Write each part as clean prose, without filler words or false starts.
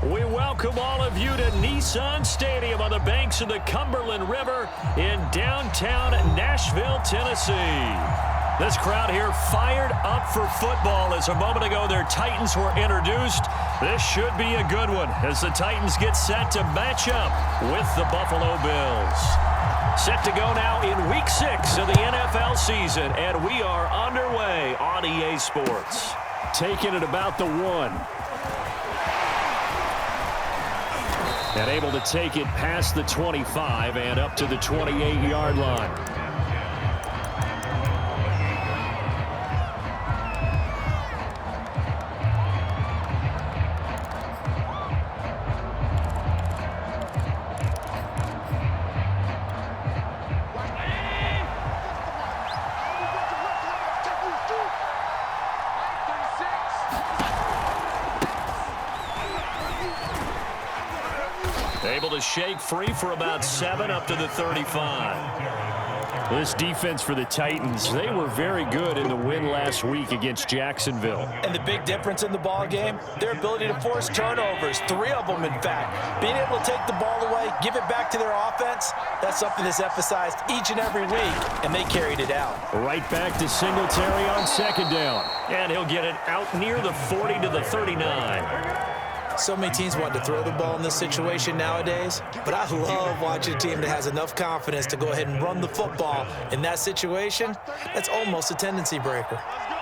We welcome all of you to Nissan Stadium on the banks of the Cumberland River in downtown Nashville, Tennessee. This crowd here fired up for football as a moment ago their Titans were introduced. This should be a good one as the Titans get set to match up with the Buffalo Bills. Set to go now in Week 6 of the NFL season, and we are underway on EA Sports. Taking it about the 1. And able to take it past the 25 and up to the 28-yard line. Able to shake free for about 7 up to the 35. This defense for the Titans, they were very good in the win last week against Jacksonville. And the big difference in the ball game, their ability to force turnovers, 3 of them in fact. Being able to take the ball away, give it back to their offense, that's something that's emphasized each and every week, and they carried it out. Right back to Singletary on 2nd down. And he'll get it out near the 40 to the 39. So many teams want to throw the ball in this situation nowadays, but I love watching a team that has enough confidence to go ahead and run the football. In that situation, that's almost a tendency breaker.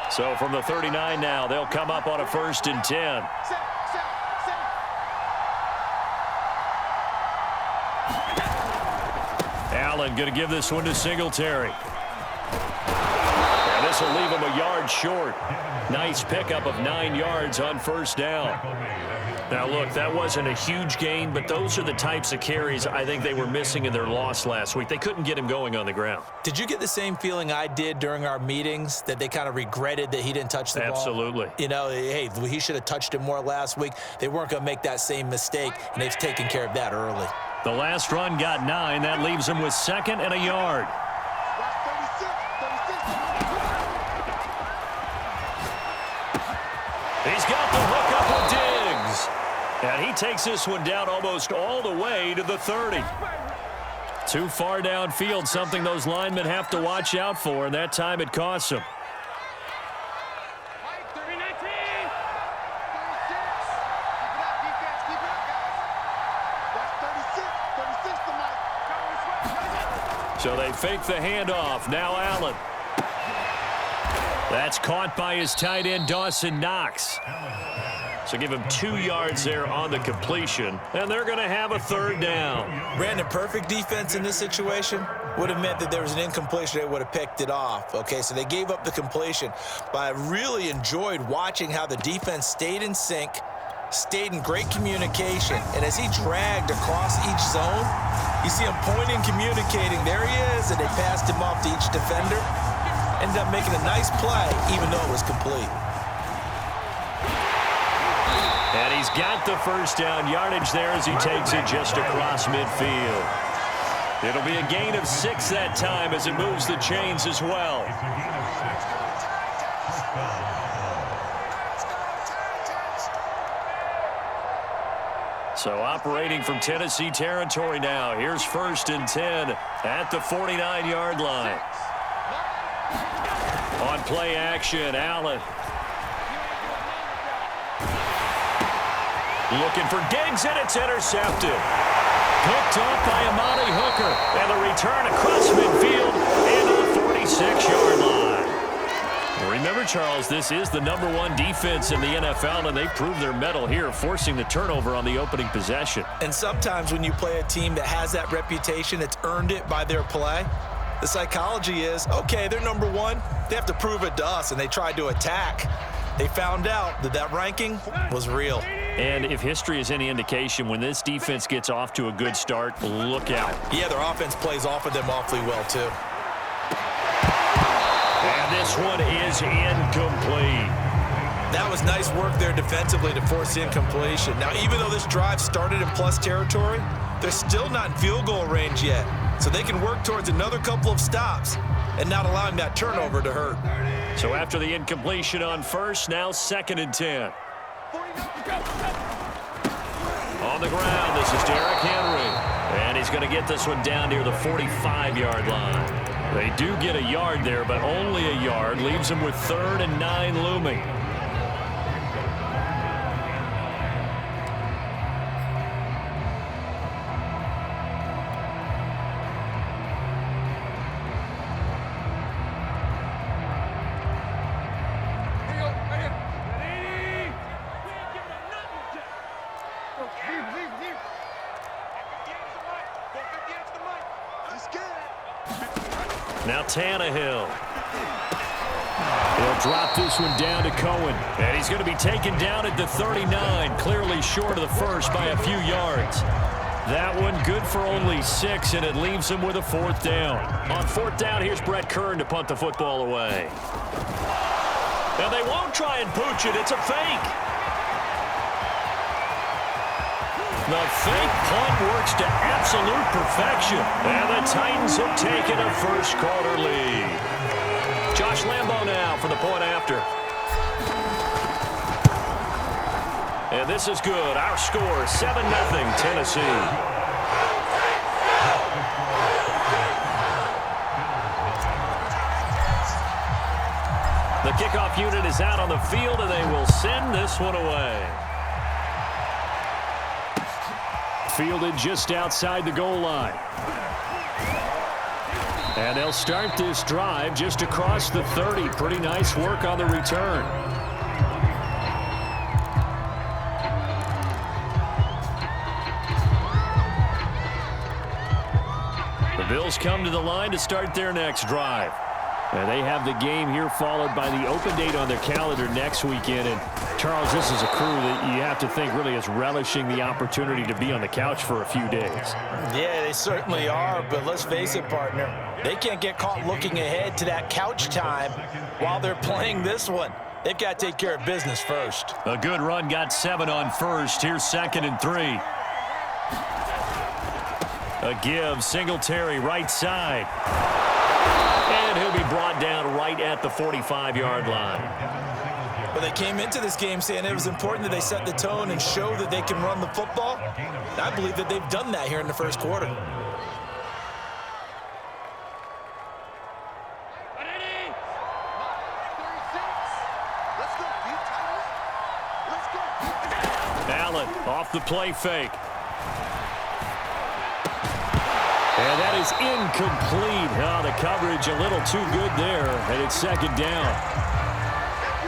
So from the 39 now, they'll come up on a 1st and 10. Allen going to give this one to Singletary. And this will leave him a yard short. Nice pickup of 9 yards on 1st down. Now, look, that wasn't a huge gain, but those are the types of carries I think they were missing in their loss last week. They couldn't get him going on the ground. Did you get the same feeling I did during our meetings, that they kind of regretted that he didn't touch the ball? Absolutely. You know, hey, he should have touched it more last week. They weren't going to make that same mistake, and they've taken care of that early. The last run got 9. That leaves him with 2nd and a yard. He's got the hook up with Diggs. And he takes this one down almost all the way to the 30. Too far downfield, something those linemen have to watch out for, and that time it costs them. So they fake the handoff. Now Allen. That's caught by his tight end, Dawson Knox. So give him 2 yards there on the completion, and they're going to have a 3rd down. Brandon, perfect defense in this situation would have meant that there was an incompletion. They would have picked it off. Okay, so they gave up the completion. But I really enjoyed watching how the defense stayed in sync, stayed in great communication. And as he dragged across each zone, you see him pointing, communicating. There he is, and they passed him off to each defender. Ended up making a nice play, even though it was complete. And he's got the 1st down yardage there as he takes it just across midfield. It'll be a gain of 6 that time as it moves the chains as well. So operating from Tennessee territory now. Here's 1st and 10 at the 49-yard line. On play action, Allen. Looking for Diggs, and it's intercepted. Picked off by Amani Hooker. And the return across midfield into the 46-yard line. Remember, Charles, this is the #1 defense in the NFL, and they proved their mettle here, forcing the turnover on the opening possession. And sometimes when you play a team that has that reputation, it's earned it by their play. The psychology is, okay, they're #1. They have to prove it to us, and they tried to attack. They found out that that ranking was real. And if history is any indication, when this defense gets off to a good start, look out. Yeah, their offense plays off of them awfully well, too. And this one is incomplete. That was nice work there defensively to force the incompletion. Now, even though this drive started in plus territory, they're still not in field goal range yet. So they can work towards another couple of stops and not allowing that turnover to hurt. So after the incompletion on 1st, now 2nd and 10. On the ground, this is Derrick Henry. And he's going to get this one down near the 45-yard line. They do get a yard there, but only a yard. Leaves them with 3rd and 9 looming. Now Tannehill. He'll drop this one down to Cohen. And he's going to be taken down at the 39, clearly short of the first by a few yards. That one good for only 6, and it leaves him with a 4th down. On 4th down, here's Brett Kern to punt the football away. Now they won't try and pooch it. It's a fake. The fake punt works to absolute perfection. And the Titans have taken a first-quarter lead. Josh Lambo now for the point after. And this is good. Our score, 7-0 Tennessee. The kickoff unit is out on the field, and they will send this one away. Fielded just outside the goal line. And they'll start this drive just across the 30. Pretty nice work on the return. The Bills come to the line to start their next drive. And they have the game here followed by the open date on their calendar next weekend. And Charles, this is a crew that you have to think really is relishing the opportunity to be on the couch for a few days. Yeah, they certainly are, but let's face it, partner. They can't get caught looking ahead to that couch time while they're playing this one. They've got to take care of business first. A good run got 7 on first. Here's 2nd and 3. A give, Singletary right side. And he'll be brought down right at the 45-yard line. Well, they came into this game saying it was important that they set the tone and show that they can run the football. And I believe that they've done that here in the first quarter. Allen off the play fake. And that is incomplete. Oh, the coverage a little too good there, and it's 2nd down.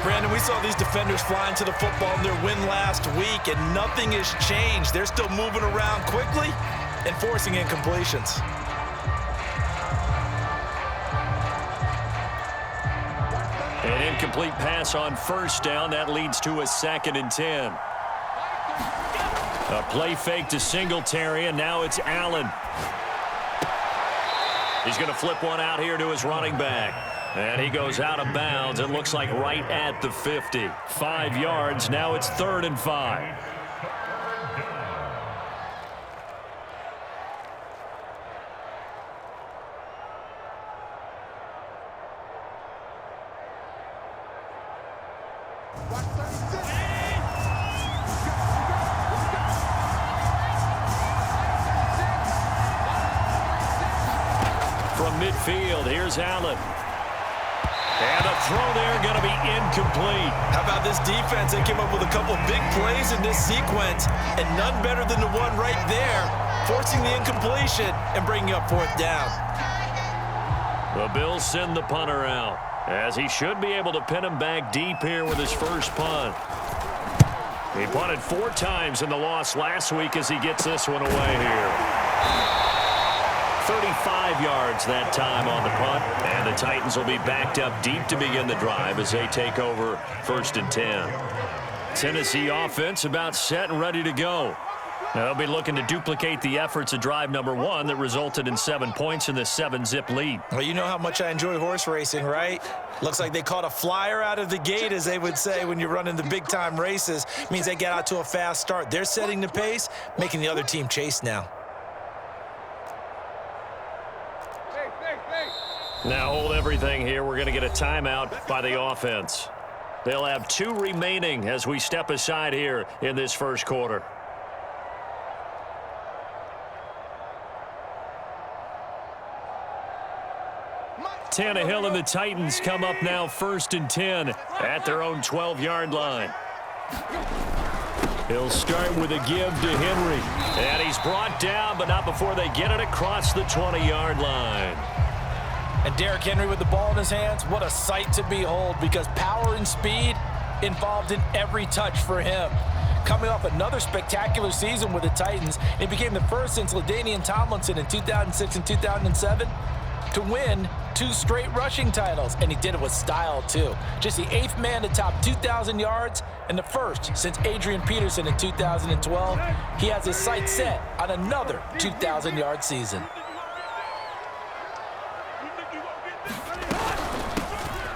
Brandon, we saw these defenders flying to the football in their win last week, and nothing has changed. They're still moving around quickly and forcing incompletions. An incomplete pass on 1st down. That leads to a 2nd and 10. A play fake to Singletary, and now it's Allen. He's going to flip one out here to his running back. And he goes out of bounds. It looks like right at the 50. 5 yards. Now it's 3rd and 5. From midfield, here's Allen. And a throw there going to be incomplete. How about this defense? They came up with a couple big plays in this sequence, and none better than the one right there, forcing the incompletion and bringing up 4th down. The Bills send the punter out, as he should be able to pin him back deep here with his first punt. He punted 4 times in the loss last week as he gets this one away here. 35 yards that time on the punt, and the Titans will be backed up deep to begin the drive as they take over 1st and 10. Tennessee offense about set and ready to go. Now they'll be looking to duplicate the efforts of drive number 1 that resulted in 7 points in this 7-zip lead. Well, you know how much I enjoy horse racing, right? Looks like they caught a flyer out of the gate, as they would say when you're running the big-time races. Means they get out to a fast start. They're setting the pace, making the other team chase now. Now hold everything here. We're going to get a timeout by the offense. They'll have 2 remaining as we step aside here in this first quarter. Tannehill and the Titans come up now 1st and 10 at their own 12-yard line. He'll start with a give to Henry. And he's brought down, but not before they get it across the 20-yard line. And Derrick Henry with the ball in his hands, what a sight to behold, because power and speed involved in every touch for him. Coming off another spectacular season with the Titans, he became the first since LaDainian Tomlinson in 2006 and 2007 to win 2 straight rushing titles, and he did it with style too. Just the 8th man to top 2,000 yards and the first since Adrian Peterson in 2012. He has his sights set on another 2,000-yard season.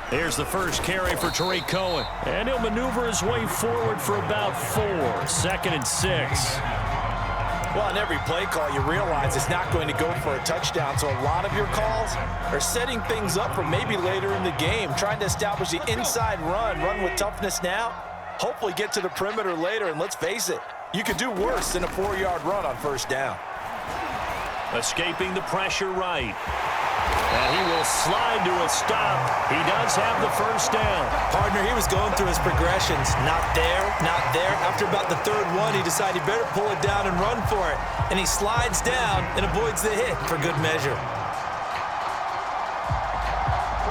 Here's the first carry for Tariq Cohen. And he'll maneuver his way forward for about 4. 2nd and 6. Well, on every play call, you realize it's not going to go for a touchdown. So a lot of your calls are setting things up for maybe later in the game, trying to establish the inside run with toughness now, hopefully get to the perimeter later. And let's face it, you could do worse than a 4-yard run on 1st down. Escaping the pressure right. And he will slide to a stop. He does have the 1st down. Partner, he was going through his progressions. Not there, not there. After about the 3rd one, he decided he better pull it down and run for it. And he slides down and avoids the hit for good measure.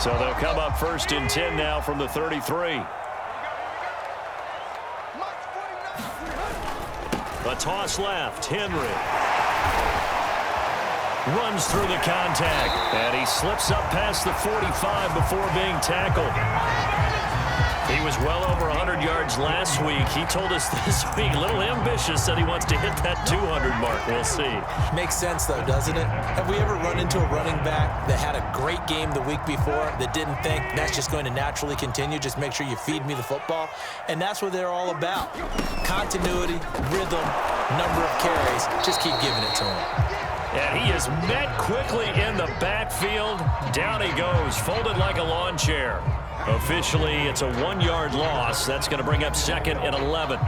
So they'll come up 1st and 10 now from the 33. A toss left. Henry runs through the contact, and he slips up past the 45 before being tackled. He was well over 100 yards last week. He told us this week, a little ambitious, that he wants to hit that 200 mark. We'll see. Makes sense, though, doesn't it? Have we ever run into a running back that had a great game the week before that didn't think that's just going to naturally continue? Just make sure you feed me the football. And that's what they're all about. Continuity, rhythm, number of carries. Just keep giving it to him. And he is met quickly in the backfield. Down he goes, folded like a lawn chair. Officially, it's a 1-yard loss. That's going to bring up 2nd and 11.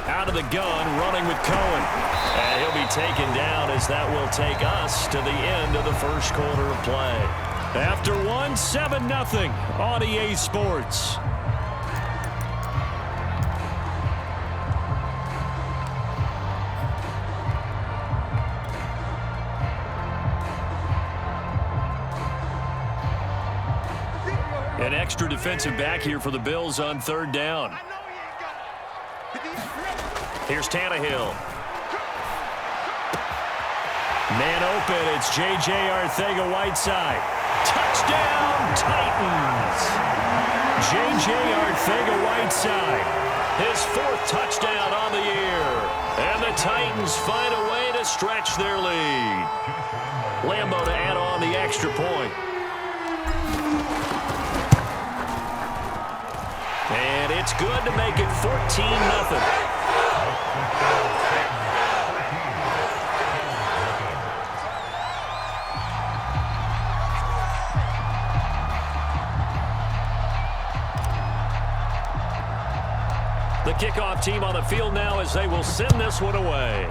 Out of the gun, running with Cohen. And he'll be taken down as that will take us to the end of the 1st quarter of play. After 7-0 on EA Sports. An extra defensive back here for the Bills on 3rd down. Here's Tannehill. Man open, it's J.J. Arcega-Whiteside. Touchdown, Titans! J.J. Arcega-Whiteside, his 4th touchdown on the year. And the Titans find a way to stretch their lead. Lambo to add on the extra point. And it's good to make it 14-0. The kickoff team on the field now as they will send this one away.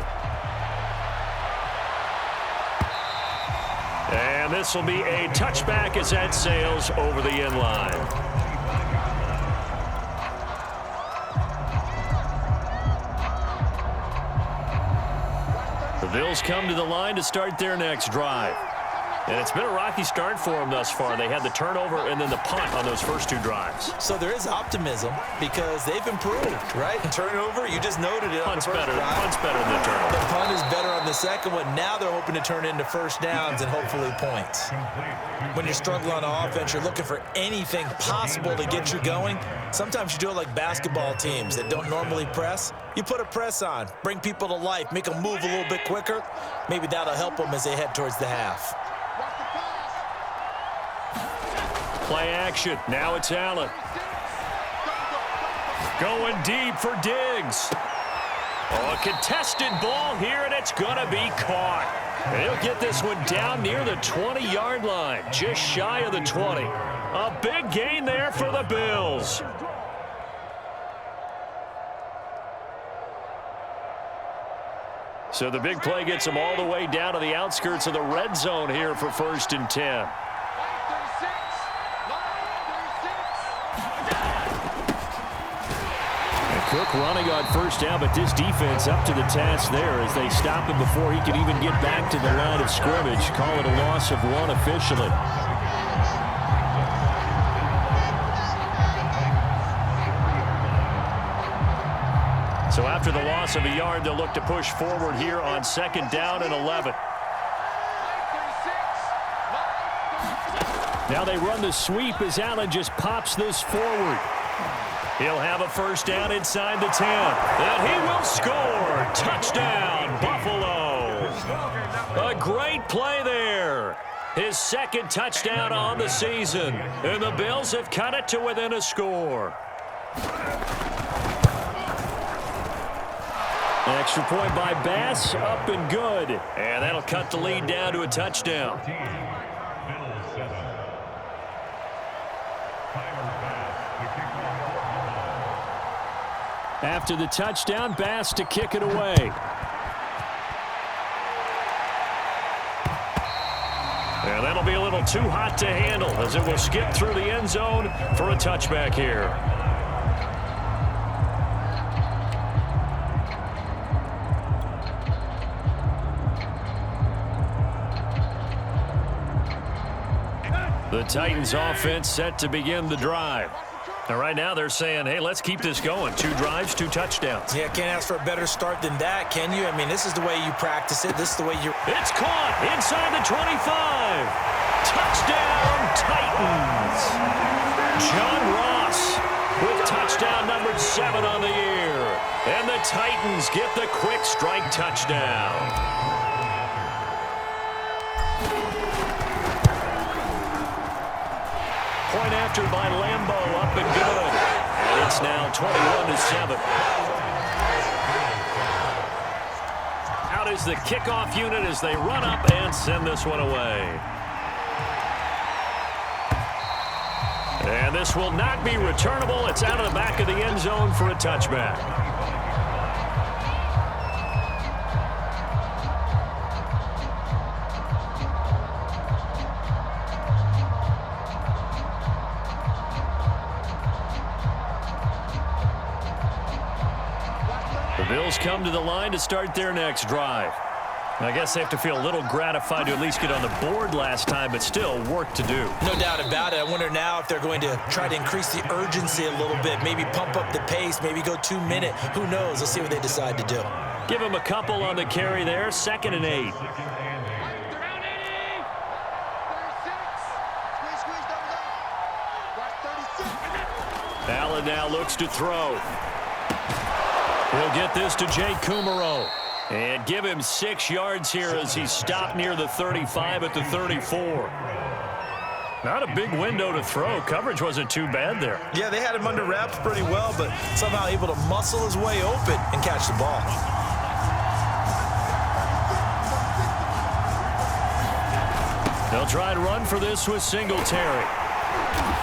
And this will be a touchback as that sails over the end line. The Bills come to the line to start their next drive. And it's been a rocky start for them thus far. They had the turnover and then the punt on those first 2 drives. So there is optimism because they've improved, right? Turnover, you just noted it. Punt's better. Punt's better than the turnover. The punt is better on the 2nd one. Now they're hoping to turn into 1st downs and hopefully points. When you're struggling on offense, you're looking for anything possible to get you going. Sometimes you do it like basketball teams that don't normally press. You put a press on, bring people to life, make them move a little bit quicker. Maybe that'll help them as they head towards the half. Play action. Now it's Allen. Going deep for Diggs. Oh, a contested ball here, and it's going to be caught. And he'll get this one down near the 20-yard line, just shy of the 20. A big gain there for the Bills. So the big play gets them all the way down to the outskirts of the red zone here for 1st and 10. Cook running on 1st down, but this defense up to the task there as they stop him before he can even get back to the line of scrimmage. Call it a loss of 1 officially. So after the loss of a yard, they'll look to push forward here on 2nd down and 11. Now they run the sweep as Allen just pops this forward. He'll have a 1st down inside the 10. And he will score. Touchdown, Buffalo. A great play there. His 2nd touchdown on the season. And the Bills have cut it to within a score. Extra point by Bass, up and good. And that'll cut the lead down to a touchdown. After the touchdown, Bass to kick it away. And that'll be a little too hot to handle as it will skip through the end zone for a touchback here. The Titans offense set to begin the drive. And right now they're saying, hey, let's keep this going. 2 drives, 2 touchdowns. Yeah, can't ask for a better start than that, can you? I mean, this is the way you practice it. This is the way you... It's caught inside the 25. Touchdown, Titans. John Ross with touchdown number 7 on the year. And the Titans get the quick strike touchdown. Point after by Lambo, up and good. And it's now 21-7. Out is the kickoff unit as they run up and send this one away. And this will not be returnable. It's out of the back of the end zone for a touchback. The Bills come to the line to start their next drive. I guess they have to feel a little gratified to at least get on the board last time, but still work to do. No doubt about it. I wonder now if they're going to try to increase the urgency a little bit, maybe pump up the pace, maybe go 2-minute. Who knows? Let's see what they decide to do. Give him a couple on the carry there, 2nd and 8. Allen now looks to throw. He'll get this to Jake Kumaro. And give him 6 yards here as he stopped near the 35 at the 34. Not a big window to throw. Coverage wasn't too bad there. Yeah, they had him under wraps pretty well, but somehow able to muscle his way open and catch the ball. They'll try and run for this with Singletary.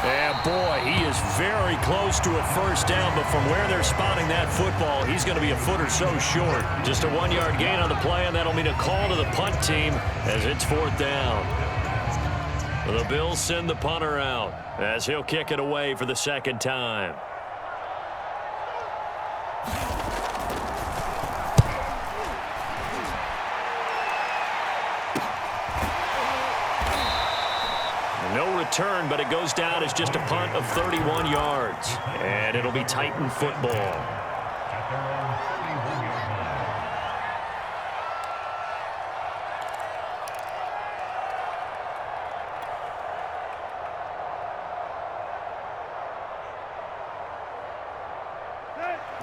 And boy, he is very close to a 1st down, but from where they're spotting that football, he's going to be a foot or so short. Just a 1-yard gain on the play, and that'll mean a call to the punt team as it's 4th down. The Bills send the punter out as he'll kick it away for the 2nd time. No return, but it goes down as just a punt of 31 yards. And it'll be Titan football.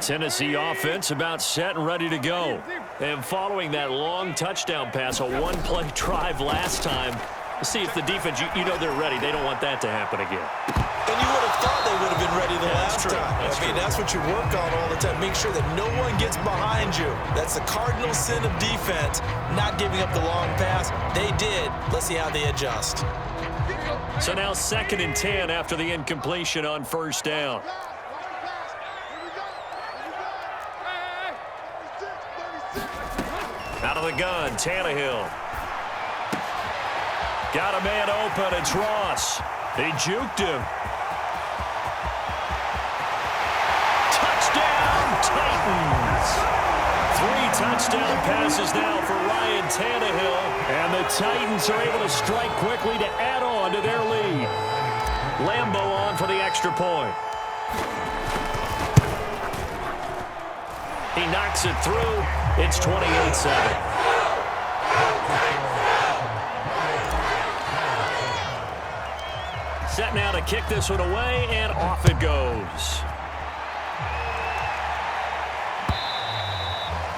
Tennessee offense about set and ready to go. And following that long touchdown pass, a 1-play drive last time, see if the defense, you know they're ready. They don't want that to happen again. And you would have thought they would have been ready the last time. I mean, that's what you work on all the time. Make sure that no one gets behind you. That's the cardinal sin of defense, not giving up the long pass. They did. Let's see how they adjust. So now 2nd and 10 after the incompletion on 1st down. Out of the gun, Tannehill. Got a man open, it's Ross. He juked him. Touchdown, Titans! 3 touchdown passes now for Ryan Tannehill. And the Titans are able to strike quickly to add on to their lead. Lambeau on for the extra point. He knocks it through. It's 28-7. Set now to kick this one away, and off it goes.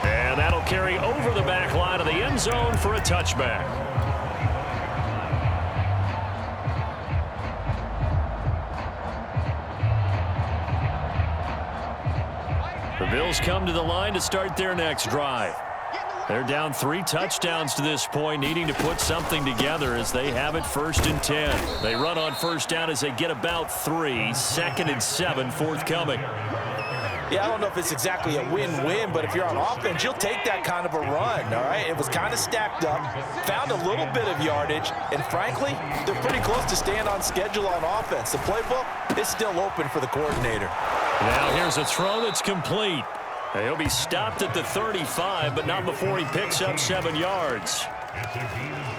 And that'll carry over the back line of the end zone for a touchback. The Bills come to the line to start their next drive. They're down 3 touchdowns to this point, needing to put something together as they have it 1st and 10. They run on 1st down as they get about 3. 2nd and 7 forthcoming. Yeah, I don't know if it's exactly a win-win, but if you're on offense, you'll take that kind of a run, all right? It was kind of stacked up, found a little bit of yardage, and frankly, they're pretty close to staying on schedule on offense. The playbook is still open for the coordinator. Now here's a throw that's complete. He'll be stopped at the 35, but not before he picks up 7 yards.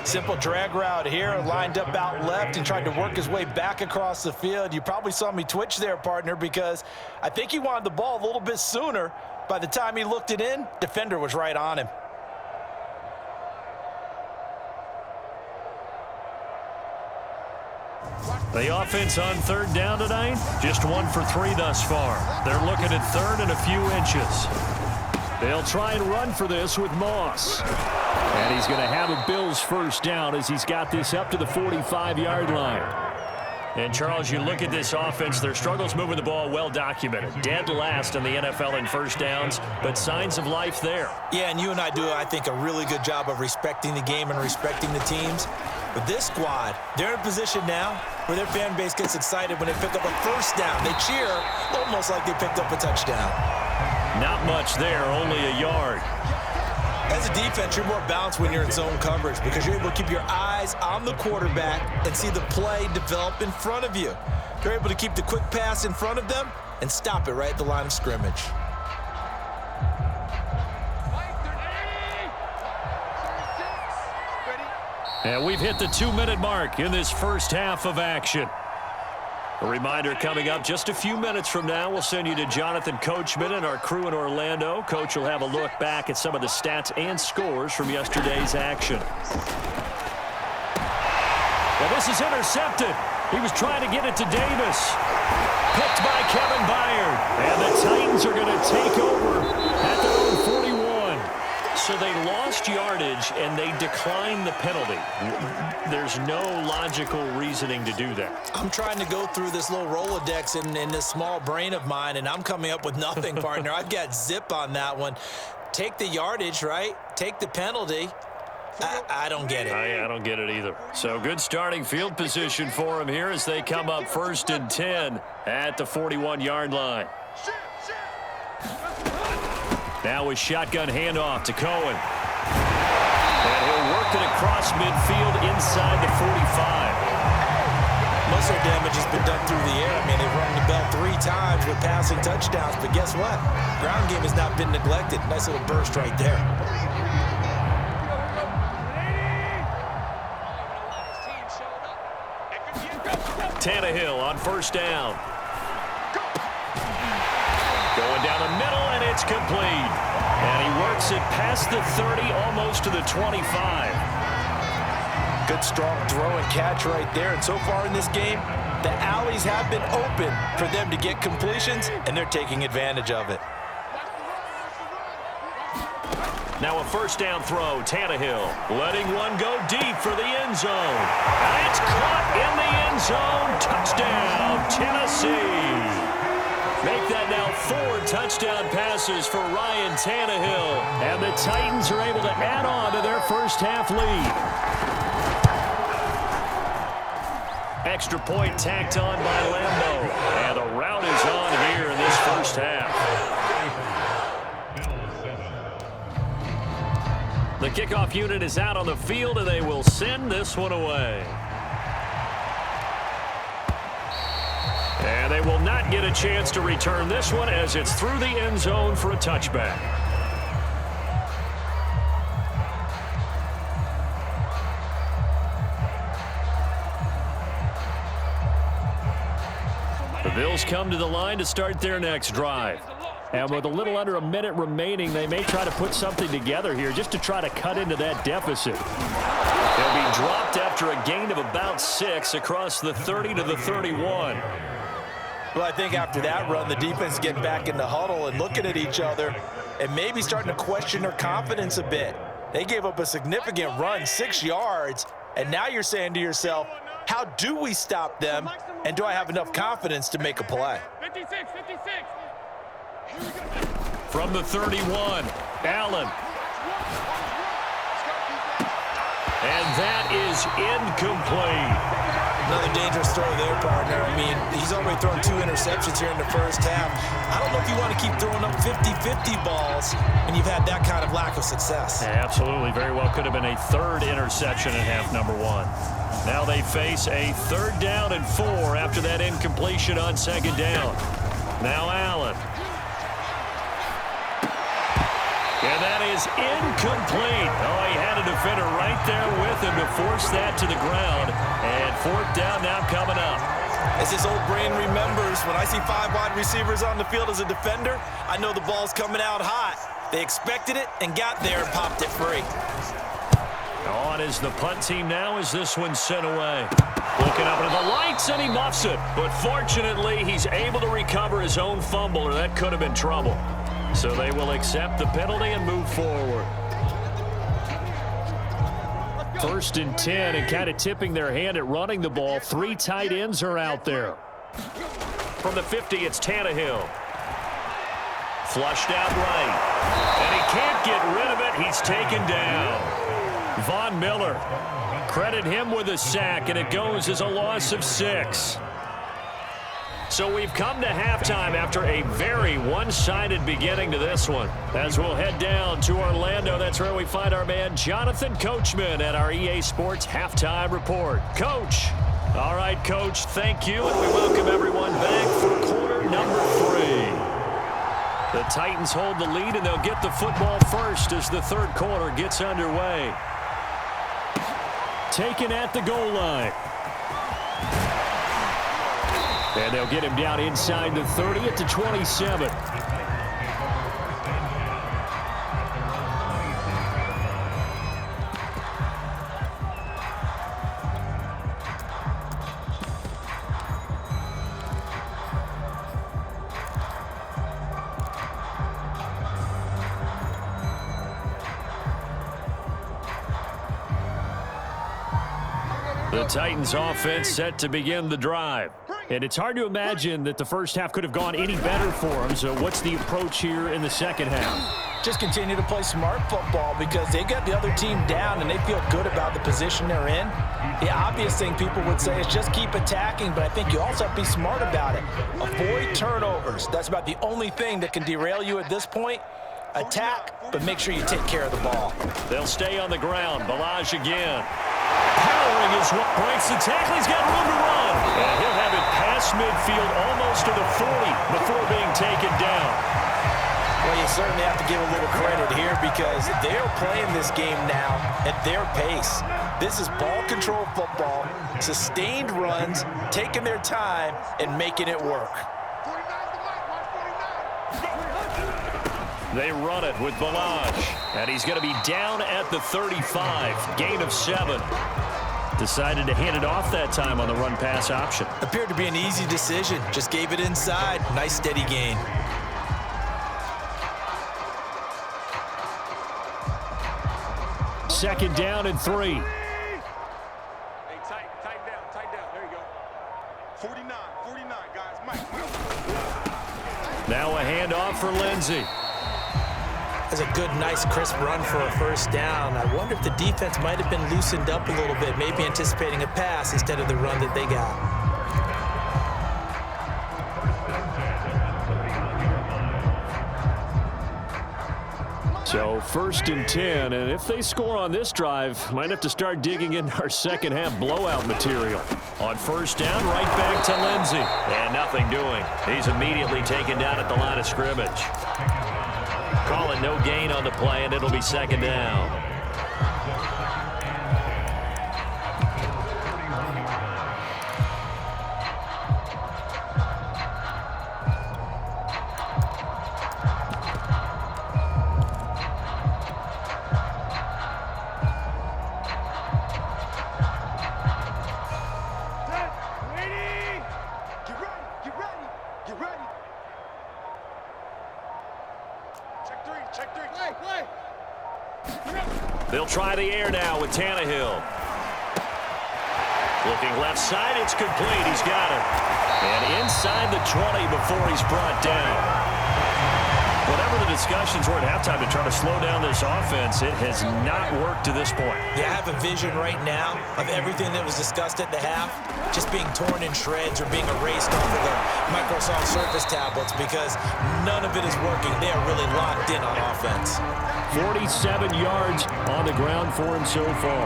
Simple drag route here, lined up out left and tried to work his way back across the field. You probably saw me twitch there, partner, because I think he wanted the ball a little bit sooner. By the time he looked it in, defender was right on him. The offense on 3rd down tonight, just 1 for 3 thus far. They're looking at 3rd and a few inches. They'll try and run for this with Moss. And he's going to have a Bills 1st down as he's got this up to the 45-yard line. And, Charles, you look at this offense, their struggles moving the ball well documented. Dead last in the NFL in 1st downs, but signs of life there. Yeah, and you and I do, I think, a really good job of respecting the game and respecting the teams. But this squad, they're in a position now where their fan base gets excited when they pick up a 1st down. They cheer almost like they picked up a touchdown. Not much there, only a yard. As a defense, you're more balanced when you're in zone coverage because you're able to keep your eyes on the quarterback and see the play develop in front of you. You're able to keep the quick pass in front of them and stop it right at the line of scrimmage. And we've hit the 2-minute mark in this 1st half of action. A reminder coming up just a few minutes from now, we'll send you to Jonathan Coachman and our crew in Orlando. Coach will have a look back at some of the stats and scores from yesterday's action. Well, this is intercepted. He was trying to get it to Davis. Picked by Kevin Byard. And the Titans are going to take over at their own 41. So they lost yardage, and they declined the penalty. There's no logical reasoning to do that. I'm trying to go through this little Rolodex in this small brain of mine, and I'm coming up with nothing, partner. I've got zip on that one. Take the yardage, right? Take the penalty. I don't get it. I don't get it either. So good starting field position for him here as they come up 1st and 10 at the 41-yard line. Now a shotgun handoff to Cohen. And he'll work it across midfield inside the 45. Muscle damage has been done through the air. I mean, they've rung the bell 3 times with passing touchdowns, but guess what? Ground game has not been neglected. Nice little burst right there. Tannehill on 1st down. Going down the middle, and it's complete. And he works it past the 30, almost to the 25. Good, strong throw and catch right there. And so far in this game, the alleys have been open for them to get completions, and they're taking advantage of it. Now a 1st down throw, Tannehill letting one go deep for the end zone. And it's caught in the end zone. Touchdown, Tennessee. Make that now 4 touchdown passes for Ryan Tannehill. And the Titans are able to add on to their 1st half lead. Extra point tacked on by Lambeau. And the route is on here in this 1st half. The kickoff unit is out on the field, and they will send this one away. And they will not get a chance to return this one as it's through the end zone for a touchback. The Bills come to the line to start their next drive. And with a little under a minute remaining, they may try to put something together here just to try to cut into that deficit. They'll be dropped after a gain of about 6 across the 30 to the 31. Well, I think after that run, the defense getting back in the huddle and looking at each other and maybe starting to question their confidence a bit. They gave up a significant run, 6 yards, and now you're saying to yourself, how do we stop them, and do I have enough confidence to make a play? 56. From the 31, Allen. And that is incomplete. Another dangerous throw there, partner. I mean, he's already thrown 2 interceptions here in the first half. I don't know if you want to keep throwing up 50-50 balls when you've had that kind of lack of success. Yeah, absolutely. Very well could have been a 3rd interception in half number 1. Now they face a 3rd down and 4 after that incompletion on 2nd down. Now Allen. And that is incomplete. Oh, he had a defender right there with him to force that to the ground. And 4th down now coming up. As his old brain remembers, when I see 5 wide receivers on the field as a defender, I know the ball's coming out hot. They expected it and got there and popped it free. On is the punt team now as this one's sent away. Looking up into the lights, and he muffs it. But fortunately, he's able to recover his own fumble, or that could have been trouble. So they will accept the penalty and move forward. 1st and 10, and kind of tipping their hand at running the ball. 3 tight ends are out there. From the 50, it's Tannehill. Flushed out right. And he can't get rid of it. He's taken down. Von Miller. Credit him with a sack, and it goes as a loss of 6. So we've come to halftime after a very one-sided beginning to this one. As we'll head down to Orlando, that's where we find our man Jonathan Coachman at our EA Sports Halftime Report. Coach. All right, Coach, thank you, and we welcome everyone back for quarter number 3. The Titans hold the lead, and they'll get the football first as the 3rd quarter gets underway. Taken at the goal line. And they'll get him down inside the 30 at the 27. The Titans offense set to begin the drive. And it's hard to imagine that the first half could have gone any better for them. So what's the approach here in the second half? Just continue to play smart football because they got the other team down and they feel good about the position they're in. The obvious thing people would say is just keep attacking, but I think you also have to be smart about it. Avoid turnovers. That's about the only thing that can derail you at this point. Attack, but make sure you take care of the ball. They'll stay on the ground. Balaj again. Powering is what breaks the tackle. He's got room to run. And he'll have it past midfield almost to the 40 before being taken down. Well, you certainly have to give a little credit here because they're playing this game now at their pace. This is ball control football, sustained runs, taking their time, and making it work. They run it with Balaj, and he's going to be down at the 35, gain of 7. Decided to hand it off that time on the run-pass option. Appeared to be an easy decision. Just gave it inside. Nice, steady gain. Second down and 3. Hey, tighten down. There you go. 49, guys. Mike. Now a handoff for Lindsey. That's a good, nice, crisp run for a first down. I wonder if the defense might have been loosened up a little bit, maybe anticipating a pass instead of the run that they got. So 1st and 10, and if they score on this drive, might have to start digging in our second half blowout material. On 1st down, right back to Lindsey. And nothing doing. He's immediately taken down at the line of scrimmage. Call it no gain on the play, and it'll be 2nd down. They'll try the air now with Tannehill. Looking left side, it's complete. He's got it. And inside the 20 before he's brought down. Whatever the discussions were at halftime to try to slow down this offense, it has not worked to this point. Yeah, I have a vision right now of everything that was discussed at the half just being torn in shreds or being erased off of the Microsoft Surface tablets because none of it is working. They are really locked in on offense. 47 yards on the ground for him so far.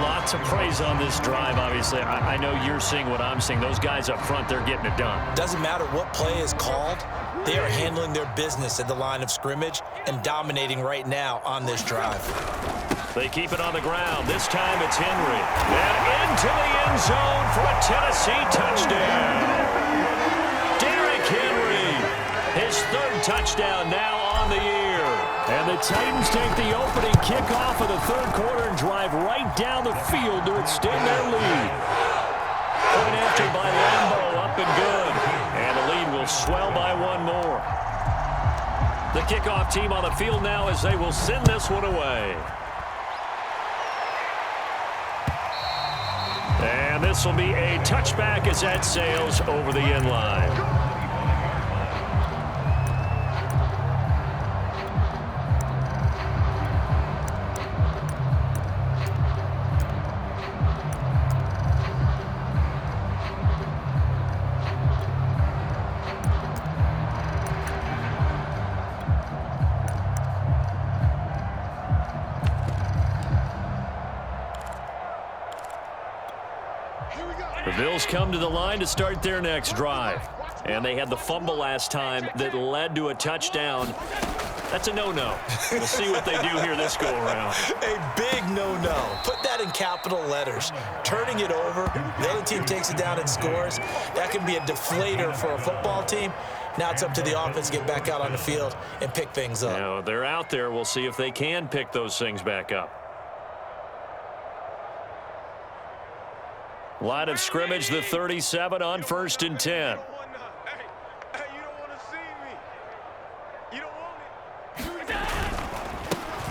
Lots of praise on this drive, obviously. I know you're seeing what I'm seeing. Those guys up front, they're getting it done. Doesn't matter what play is called. They are handling their business at the line of scrimmage and dominating right now on this drive. They keep it on the ground. This time it's Henry. And into the end zone for a Tennessee touchdown. Derrick Henry, his 3rd touchdown now on the year. And the Titans take the opening kickoff of the 3rd quarter and drive right down the field to extend their lead. Point after by Lambeau, up and good. And the lead will swell by 1 more. The kickoff team on the field now as they will send this one away. And this will be a touchback as that sails over the end line. The Bills come to the line to start their next drive. And they had the fumble last time that led to a touchdown. That's a no-no. We'll see what they do here this go-around. A big no-no. Put that in capital letters. Turning it over, the other team takes it down and scores. That can be a deflator for a football team. Now it's up to the offense to get back out on the field and pick things up. Now, they're out there. We'll see if they can pick those things back up. Line of scrimmage, the 37 on 1st and 10.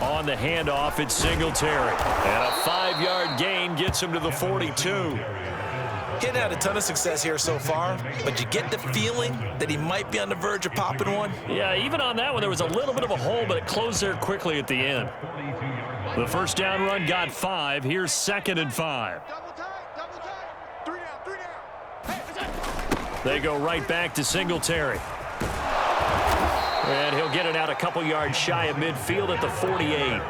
On the handoff, it's Singletary. And a 5-yard gain gets him to the 42. Getting had a ton of success here so far, but you get the feeling that he might be on the verge of popping one. Yeah, even on that one, there was a little bit of a hole, but it closed there quickly at the end. The 1st down run got 5. Here's 2nd and 5. They go right back to Singletary. And he'll get it out a couple yards shy of midfield at the 48.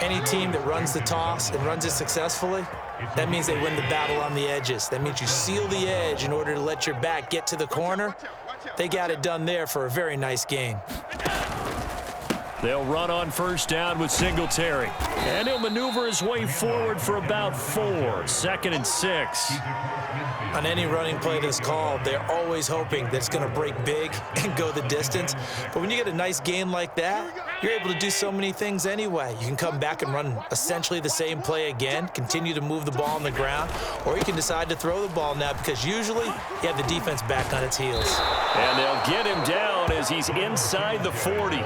Any team that runs the toss and runs it successfully, that means they win the battle on the edges. That means you seal the edge in order to let your back get to the corner. They got it done there for a very nice gain. They'll run on 1st down with Singletary. And he'll maneuver his way forward for about 4. 2nd and 6. On any running play that's called, they're always hoping that it's going to break big and go the distance. But when you get a nice gain like that, you're able to do so many things anyway. You can come back and run essentially the same play again, continue to move the ball on the ground, or you can decide to throw the ball now because usually you have the defense back on its heels. And they'll get him down as he's inside the 40.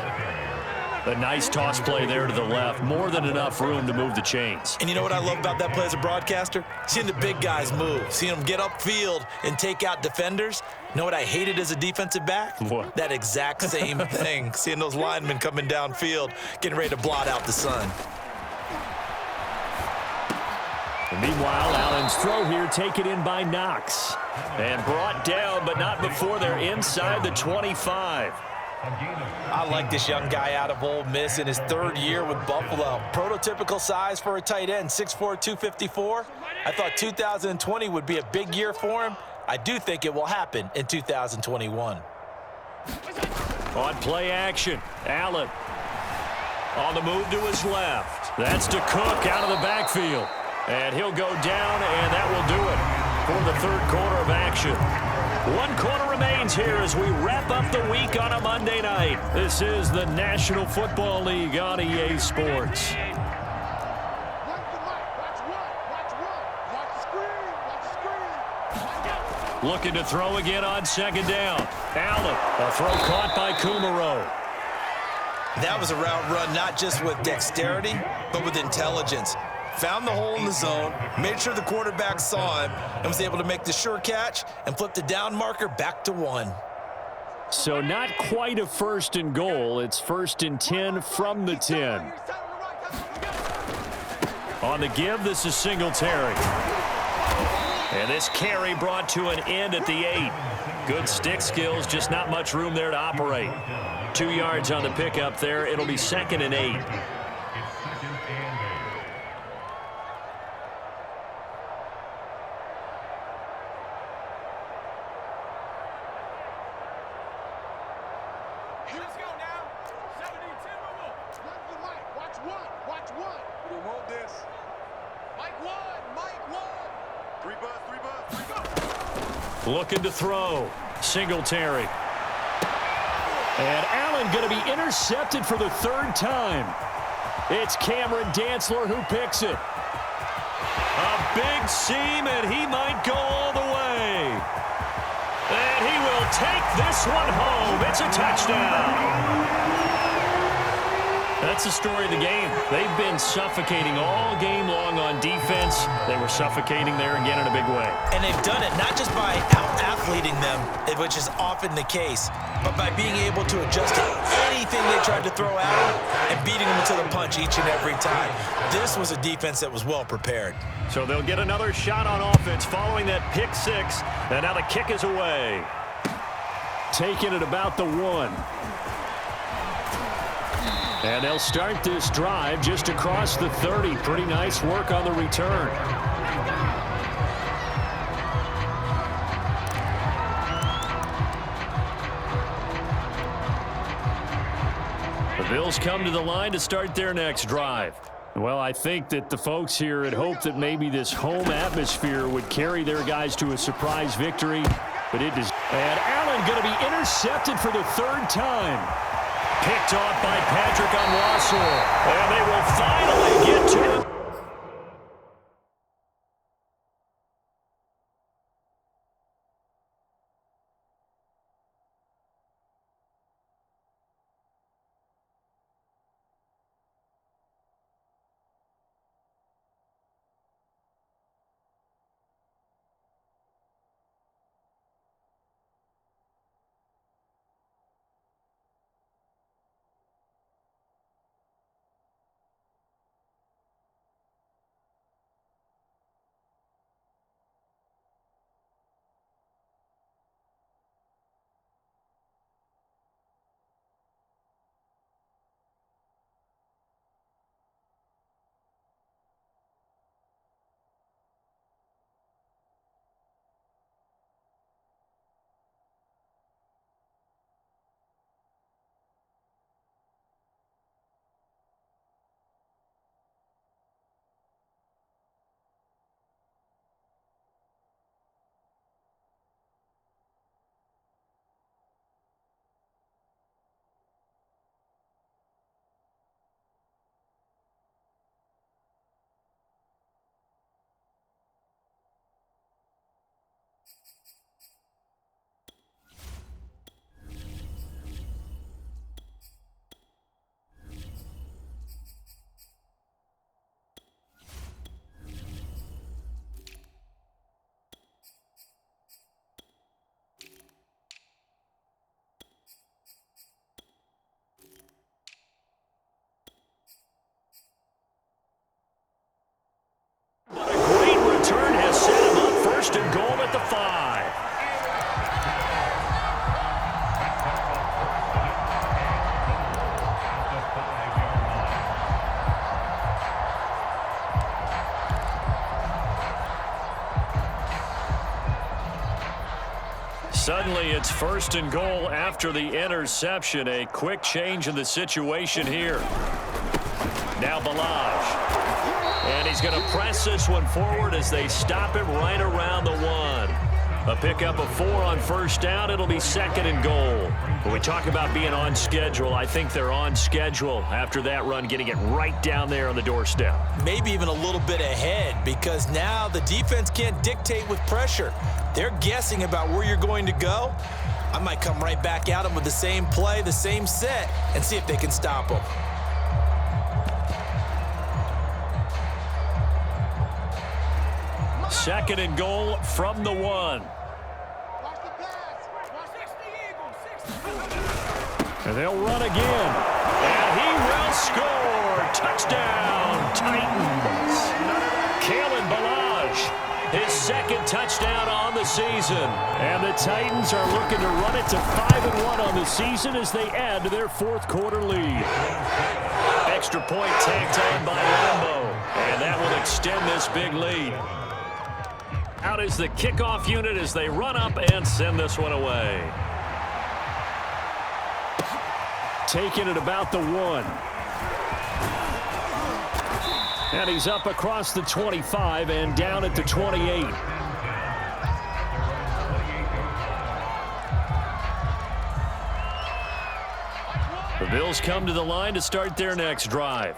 A nice toss play there to the left. More than enough room to move the chains. And you know what I love about that play as a broadcaster? Seeing the big guys move. Seeing them get upfield and take out defenders. You know what I hated as a defensive back? What? That exact same thing. Seeing those linemen coming downfield, getting ready to blot out the sun. And meanwhile, Allen's throw here taken in by Knox. And brought down, but not before they're inside the 25. I like this young guy out of Ole Miss in his 3rd year with Buffalo. Prototypical size for a tight end, 6'4", 254. I thought 2020 would be a big year for him. I do think it will happen in 2021. On play action, Allen on the move to his left. That's to Cook out of the backfield. And he'll go down, and that will do it for the 3rd quarter of action. 1 quarter remains here as we wrap up the week on a Monday night. This is the National Football League on EA Sports. Looking to throw again on 2nd down. Allen, a throw caught by Kumaro. That was a route run not just with dexterity, but with intelligence. Found the hole in the zone, made sure the quarterback saw him, and was able to make the sure catch and flip the down marker back to 1. So not quite a 1st and goal. It's 1st and 10 from the 10. On the give, this is Singletary. And this carry brought to an end at the 8. Good stick skills, just not much room there to operate. 2 yards on the pickup there. It'll be 2nd and 8. Looking to throw. Singletary. And Allen going to be intercepted for the 3rd time. It's Cameron Dantzler who picks it. A big seam, and he might go all the way. And he will take this one home. It's a touchdown. That's the story of the game. They've been suffocating all game long on defense. They were suffocating there again in a big way. And they've done it not just by out-athleting them, which is often the case, but by being able to adjust to anything they tried to throw at them and beating them to the punch each and every time. This was a defense that was well prepared. So they'll get another shot on offense following that pick 6. And now the kick is away. Taking it about the 1. And they'll start this drive just across the 30. Pretty nice work on the return. The Bills come to the line to start their next drive. Well, I think that the folks here had hoped that maybe this home atmosphere would carry their guys to a surprise victory, but it does. And Allen going to be intercepted for the 3rd time. Picked off by Patrick on Wassel. And they will finally get to it. Suddenly, it's 1st and goal after the interception. A quick change in the situation here. Now Balaj. And he's going to press this one forward as they stop him right around the 1. A pickup of 4 on 1st down. It'll be 2nd and goal. When we talk about being on schedule, I think they're on schedule after that run, getting it right down there on the doorstep. Maybe even a little bit ahead, because now the defense can't dictate with pressure. They're guessing about where you're going to go. I might come right back at them with the same play, the same set, and see if they can stop them. Second and goal from the 1. And they'll run again. And he will score. Touchdown, Titans. Kalen Balaj, his 2nd touchdown on the season. And the Titans are looking to run it to 5-1 on the season as they add to their 4th quarter lead. Extra point tacked on by Lambo. And that will extend this big lead. Out is the kickoff unit as they run up and send this one away. Taking it about the 1. And he's up across the 25 and down at the 28. The Bills come to the line to start their next drive.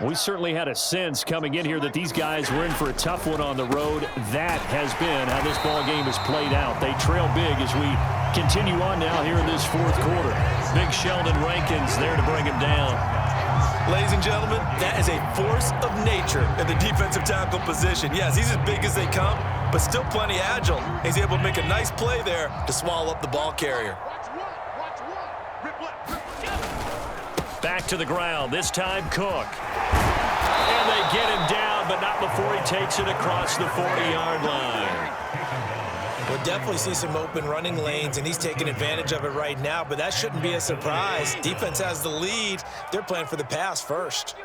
We certainly had a sense coming in here that these guys were in for a tough one on the road. That has been how this ball game has played out. They trail big as we continue on now here in this 4th quarter. Big Sheldon Rankins there to bring him down. Ladies and gentlemen, that is a force of nature in the defensive tackle position. Yes, he's as big as they come, but still plenty agile. He's able to make a nice play there to swallow up the ball carrier. Back to the ground, this time Cook. And they get him down, but not before he takes it across the 40-yard line. We'll definitely see some open running lanes, and he's taking advantage of it right now, but that shouldn't be a surprise. Defense has the lead. They're playing for the pass first.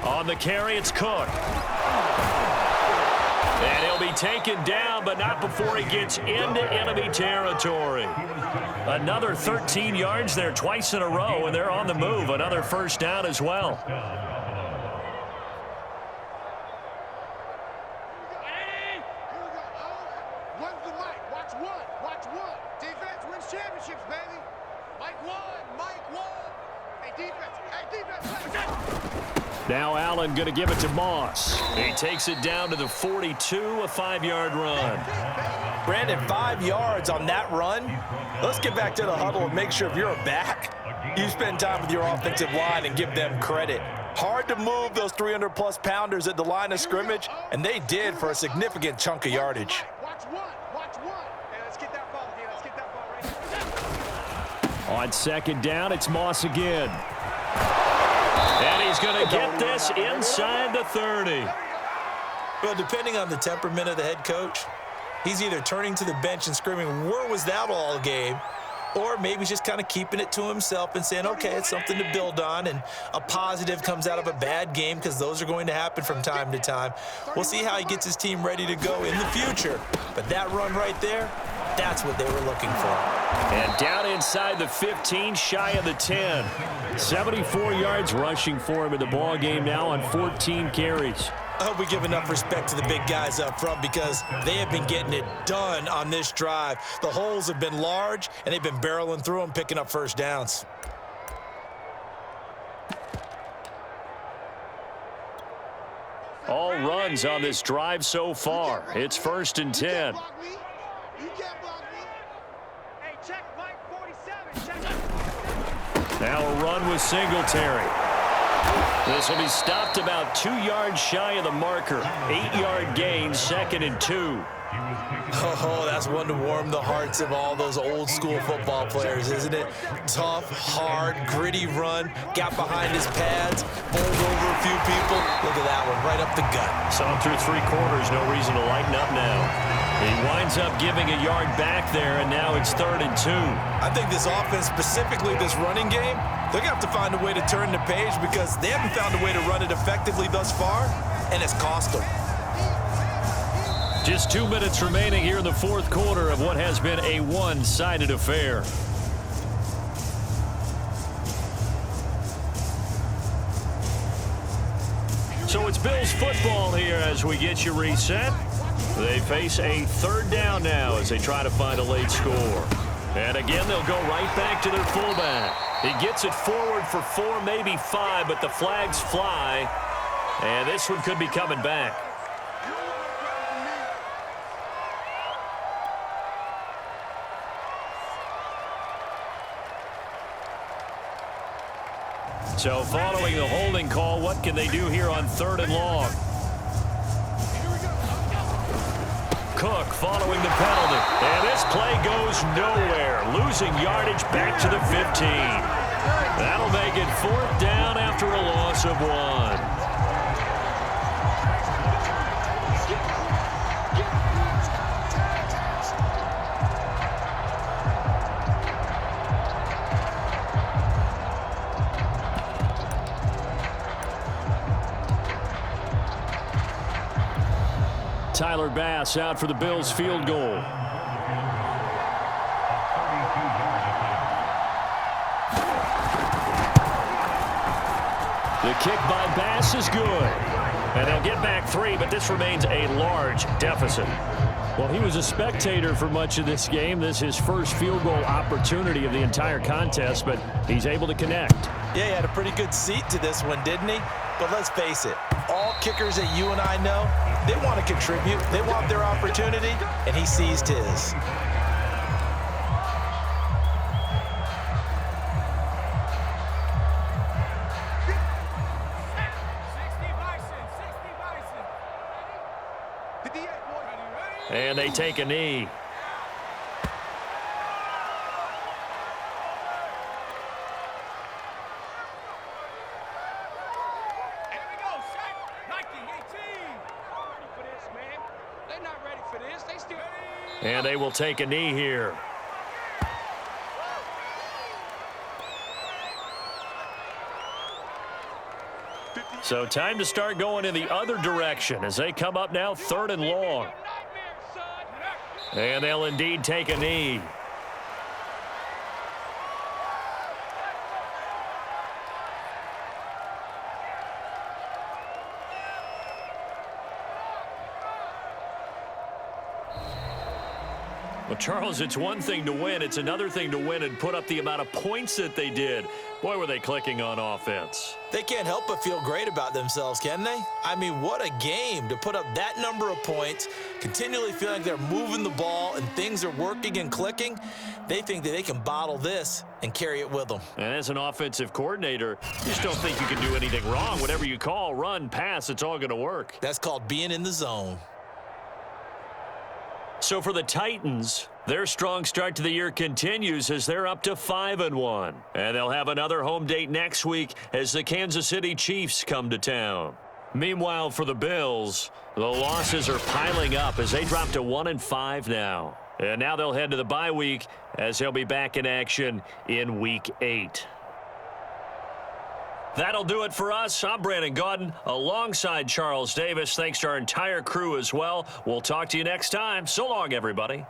On the carry, it's Cook. And he'll be taken down, but not before he gets into enemy territory. Another 13 yards there twice in a row, and they're on the move. Another 1st down as well. Now Allen going to give it to Moss. He takes it down to the 42, a 5-yard run. Brandon, 5 yards on that run. Let's get back to the huddle and make sure if you're a back, you spend time with your offensive line and give them credit. Hard to move those 300-plus pounders at the line of scrimmage, and they did for a significant chunk of yardage. On 2nd down, it's Moss again. And he's going to get this inside the 30. Well, depending on the temperament of the head coach, he's either turning to the bench and screaming, "Where was that all game?" Or maybe just kind of keeping it to himself and saying, okay, it's something to build on, and a positive comes out of a bad game, because those are going to happen from time to time. We'll see how he gets his team ready to go in the future. But that run right there, that's what they were looking for. And down inside the 15, shy of the 10. 74 yards rushing for him in the ball game now on 14 carries. I hope we give enough respect to the big guys up front, because they have been getting it done on this drive. The holes have been large, and they've been barreling through them, picking up 1st downs. All runs on this drive so far. It's 1st and 10. Now a run with Singletary. This will be stopped about 2 yards shy of the marker. 8-yard gain, 2nd and 2. Oh, that's one to warm the hearts of all those old school football players, isn't it? Tough, hard, gritty run, got behind his pads, bowled over a few people. Look at that one, right up the gut. So through 3 quarters, no reason to lighten up now. He winds up giving a yard back there, and now it's 3rd and 2. I think this offense, specifically this running game, they're going to have to find a way to turn the page, because they haven't found a way to run it effectively thus far, and it's cost them. Just 2 minutes remaining here in the fourth quarter of what has been a one-sided affair. So it's Bills football here as we get you reset. They face a third down now as they try to find a late score. And again, they'll go right back to their fullback. He gets it forward for 4, maybe 5, but the flags fly. And this one could be coming back. So following the holding call, what can they do here on 3rd and long? Cook following the penalty. And this play goes nowhere. Losing yardage back to the 15. That'll make it 4th down after a loss of 1. Tyler Bass out for the Bills field goal. The kick by Bass is good. And they'll get back 3, but this remains a large deficit. Well, he was a spectator for much of this game. This is his first field goal opportunity of the entire contest, but he's able to connect. Yeah, he had a pretty good seat to this one, didn't he? But let's face it, all kickers that you and I know, they want to contribute. They want their opportunity, and he seized his. And they take a knee. And they will take a knee here. So time to start going in the other direction as they come up now 3rd and long. And they'll indeed take a knee. Well, Charles, it's one thing to win. It's another thing to win and put up the amount of points that they did. Boy, were they clicking on offense. They can't help but feel great about themselves, can they? I mean, what a game to put up that number of points, continually feeling like they're moving the ball and things are working and clicking. They think that they can bottle this and carry it with them. And as an offensive coordinator, you just don't think you can do anything wrong. Whatever you call, run, pass, it's all going to work. That's called being in the zone. So for the Titans, their strong start to the year continues as they're up to 5-1. And they'll have another home date next week as the Kansas City Chiefs come to town. Meanwhile, for the Bills, the losses are piling up as they drop to 1-5 now. And now they'll head to the bye week as they'll be back in action in Week 8. That'll do it for us. I'm Brandon Gaudin alongside Charles Davis. Thanks to our entire crew as well. We'll talk to you next time. So long, everybody.